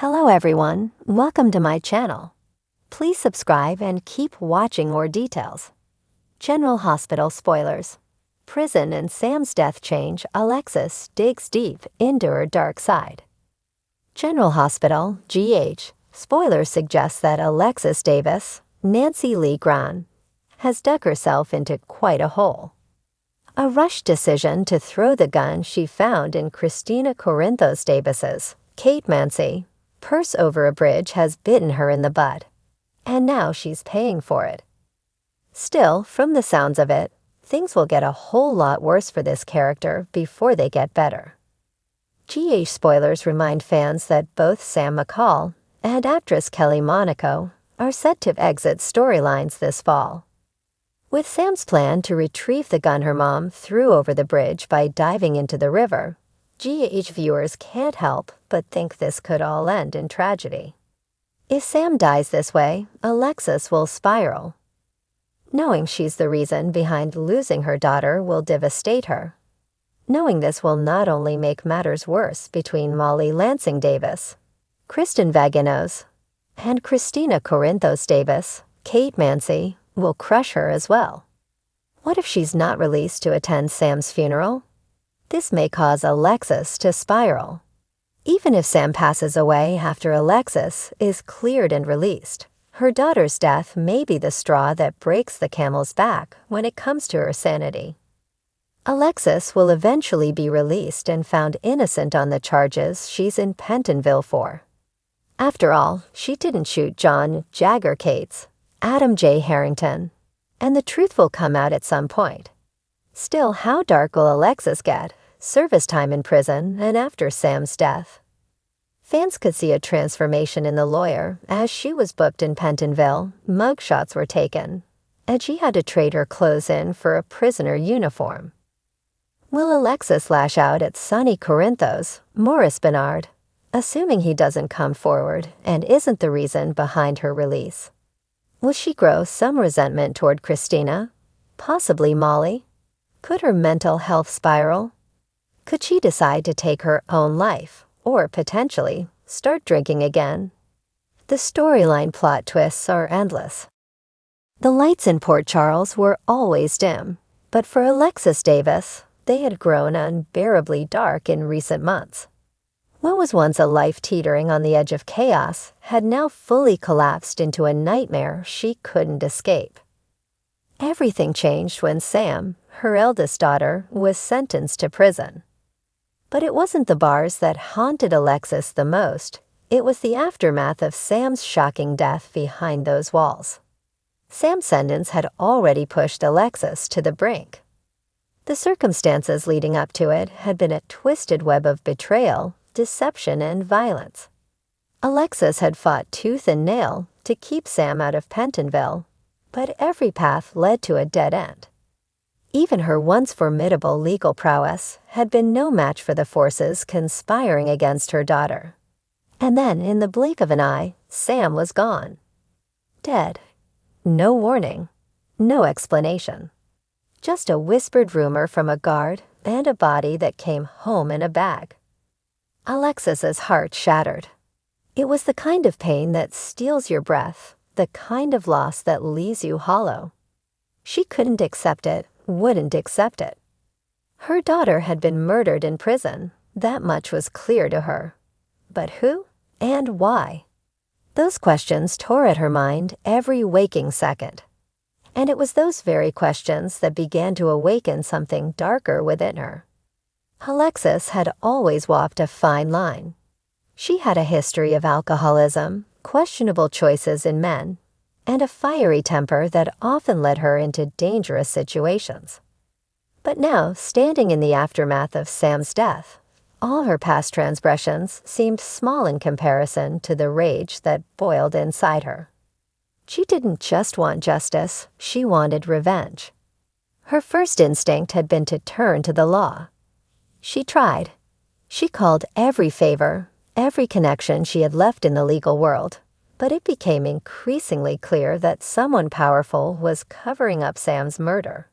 Hello everyone, welcome to my channel. Please subscribe and keep watching more details. General Hospital spoilers. Prison and Sam's death change, Alexis digs deep into her dark side. General Hospital, GH, spoilers suggest that Alexis Davis, Nancy Lee Gran, has dug herself into quite a hole. A rushed decision to throw the gun she found in Christina Corinthos Davis's, Kate Mancy, purse over a bridge has bitten her in the butt, and now she's paying for it. Still, from the sounds of it, things will get a whole lot worse for this character before they get better. GH spoilers remind fans that both Sam McCall and actress Kelly Monaco are set to exit storylines this fall. With Sam's plan to retrieve the gun her mom threw over the bridge by diving into the river, GH viewers can't help but think this could all end in tragedy. If Sam dies this way, Alexis will spiral. Knowing she's the reason behind losing her daughter will devastate her. Knowing this will not only make matters worse between Molly Lansing Davis, Kristen Vaginos, and Christina Corinthos Davis, Kate Mancy will crush her as well. What if she's not released to attend Sam's funeral? This may cause Alexis to spiral. Even if Sam passes away after Alexis is cleared and released, her daughter's death may be the straw that breaks the camel's back when it comes to her sanity. Alexis will eventually be released and found innocent on the charges she's in Pentonville for. After all, she didn't shoot John Jagger Cates, Adam J. Harrington, and the truth will come out at some point. Still, how dark will Alexis get? Service time in prison and after Sam's death. Fans could see a transformation in the lawyer as she was booked in Pentonville, mugshots were taken, and she had to trade her clothes in for a prisoner uniform. Will Alexis lash out at Sonny Corinthos, Morris Bernard, assuming he doesn't come forward and isn't the reason behind her release? Will she grow some resentment toward Christina? Possibly Molly? Could her mental health spiral? Could she decide to take her own life, or potentially start drinking again? The storyline plot twists are endless. The lights in Port Charles were always dim, but for Alexis Davis, they had grown unbearably dark in recent months. What was once a life teetering on the edge of chaos had now fully collapsed into a nightmare she couldn't escape. Everything changed when Sam, her eldest daughter, was sentenced to prison. But it wasn't the bars that haunted Alexis the most. It was the aftermath of Sam's shocking death behind those walls. Sam's sentence had already pushed Alexis to the brink. The circumstances leading up to it had been a twisted web of betrayal, deception, and violence. Alexis had fought tooth and nail to keep Sam out of Pentonville, but every path led to a dead end. Even her once formidable legal prowess had been no match for the forces conspiring against her daughter. And then, in the blink of an eye, Sam was gone. Dead. No warning. No explanation. Just a whispered rumor from a guard and a body that came home in a bag. Alexis's heart shattered. It was the kind of pain that steals your breath, the kind of loss that leaves you hollow. She couldn't accept it, wouldn't accept it. Her daughter had been murdered in prison, that much was clear to her. But who and why? Those questions tore at her mind every waking second. And it was those very questions that began to awaken something darker within her. Alexis had always walked a fine line. She had a history of alcoholism, questionable choices in men, and a fiery temper that often led her into dangerous situations. But now, standing in the aftermath of Sam's death, all her past transgressions seemed small in comparison to the rage that boiled inside her. She didn't just want justice, she wanted revenge. Her first instinct had been to turn to the law. She tried. She called every favor, every connection she had left in the legal world, but it became increasingly clear that someone powerful was covering up Sam's murder.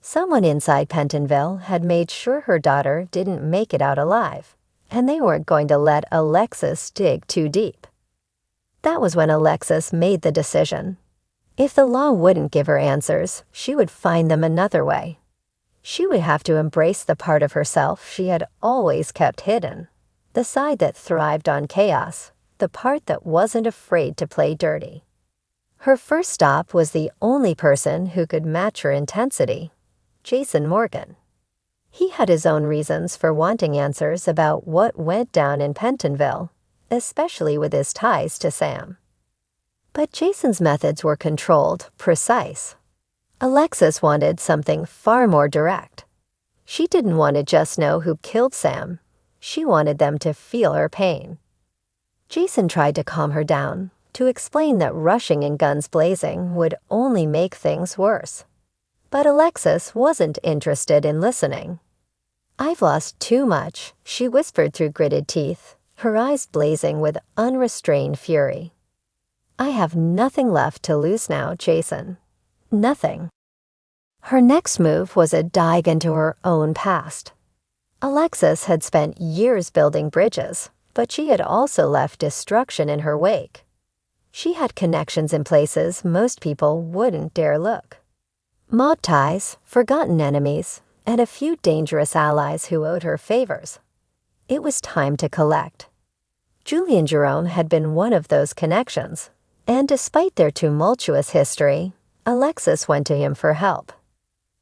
Someone inside Pentonville had made sure her daughter didn't make it out alive, and they weren't going to let Alexis dig too deep. That was when Alexis made the decision. If the law wouldn't give her answers, she would find them another way. She would have to embrace the part of herself she had always kept hidden, the side that thrived on chaos, the part that wasn't afraid to play dirty. Her first stop was the only person who could match her intensity, Jason Morgan. He had his own reasons for wanting answers about what went down in Pentonville, especially with his ties to Sam. But Jason's methods were controlled, precise. Alexis wanted something far more direct. She didn't want to just know who killed Sam. She wanted them to feel her pain. Jason tried to calm her down, to explain that rushing and guns blazing would only make things worse. But Alexis wasn't interested in listening. "I've lost too much," she whispered through gritted teeth, her eyes blazing with unrestrained fury. "I have nothing left to lose now, Jason. Nothing." Her next move was a dive into her own past. Alexis had spent years building bridges, but she had also left destruction in her wake. She had connections in places most people wouldn't dare look. Mob ties, forgotten enemies, and a few dangerous allies who owed her favors. It was time to collect. Julian Jerome had been one of those connections, and despite their tumultuous history, Alexis went to him for help.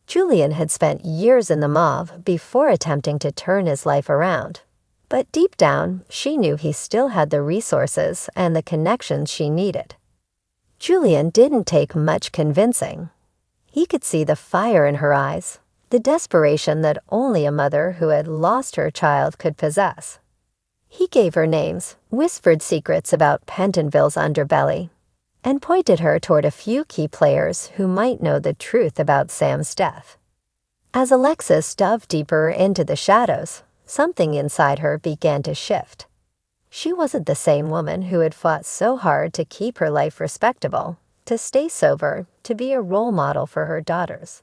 Julian had spent years in the mob before attempting to turn his life around, but deep down, she knew he still had the resources and the connections she needed. Julian didn't take much convincing. He could see the fire in her eyes, the desperation that only a mother who had lost her child could possess. He gave her names, whispered secrets about Pentonville's underbelly, and pointed her toward a few key players who might know the truth about Sam's death. As Alexis dove deeper into the shadows, something inside her began to shift. She wasn't the same woman who had fought so hard to keep her life respectable, to stay sober, to be a role model for her daughters.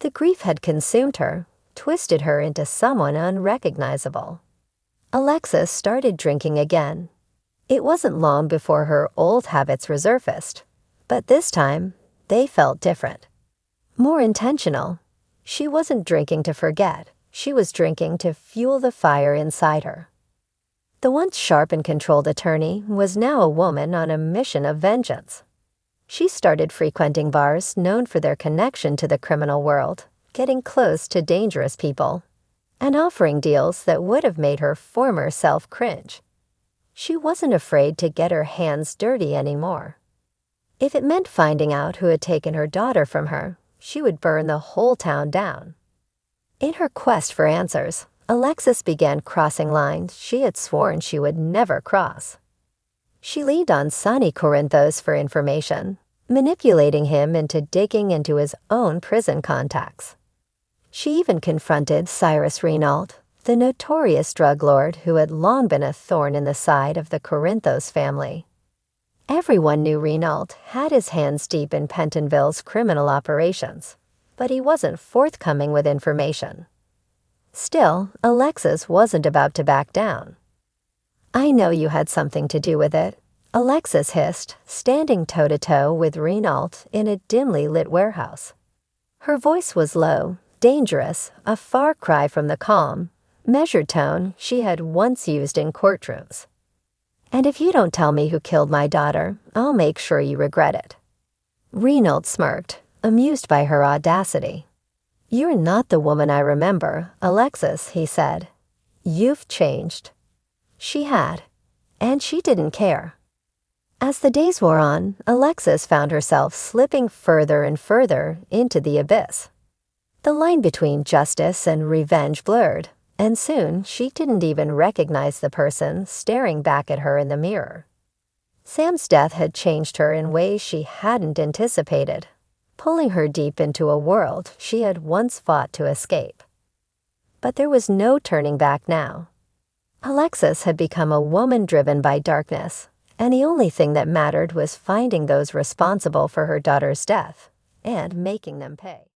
The grief had consumed her, twisted her into someone unrecognizable. Alexis started drinking again. It wasn't long before her old habits resurfaced, but this time, they felt different. More intentional. She wasn't drinking to forget. She was drinking to fuel the fire inside her. The once sharp and controlled attorney was now a woman on a mission of vengeance. She started frequenting bars known for their connection to the criminal world, getting close to dangerous people, and offering deals that would have made her former self cringe. She wasn't afraid to get her hands dirty anymore. If it meant finding out who had taken her daughter from her, she would burn the whole town down. In her quest for answers, Alexis began crossing lines she had sworn she would never cross. She leaned on Sonny Corinthos for information, manipulating him into digging into his own prison contacts. She even confronted Cyrus Renault, the notorious drug lord who had long been a thorn in the side of the Corinthos family. Everyone knew Renault had his hands deep in Pentonville's criminal operations, but he wasn't forthcoming with information. Still, Alexis wasn't about to back down. "I know you had something to do with it," Alexis hissed, standing toe-to-toe with Renault in a dimly lit warehouse. Her voice was low, dangerous, a far cry from the calm, measured tone she had once used in courtrooms. "And if you don't tell me who killed my daughter, I'll make sure you regret it." Renault smirked, amused by her audacity. "You're not the woman I remember, Alexis," he said. "You've changed." She had, and she didn't care. As the days wore on, Alexis found herself slipping further and further into the abyss. The line between justice and revenge blurred, and soon she didn't even recognize the person staring back at her in the mirror. Sam's death had changed her in ways she hadn't anticipated, pulling her deep into a world she had once fought to escape. But there was no turning back now. Alexis had become a woman driven by darkness, and the only thing that mattered was finding those responsible for her daughter's death and making them pay.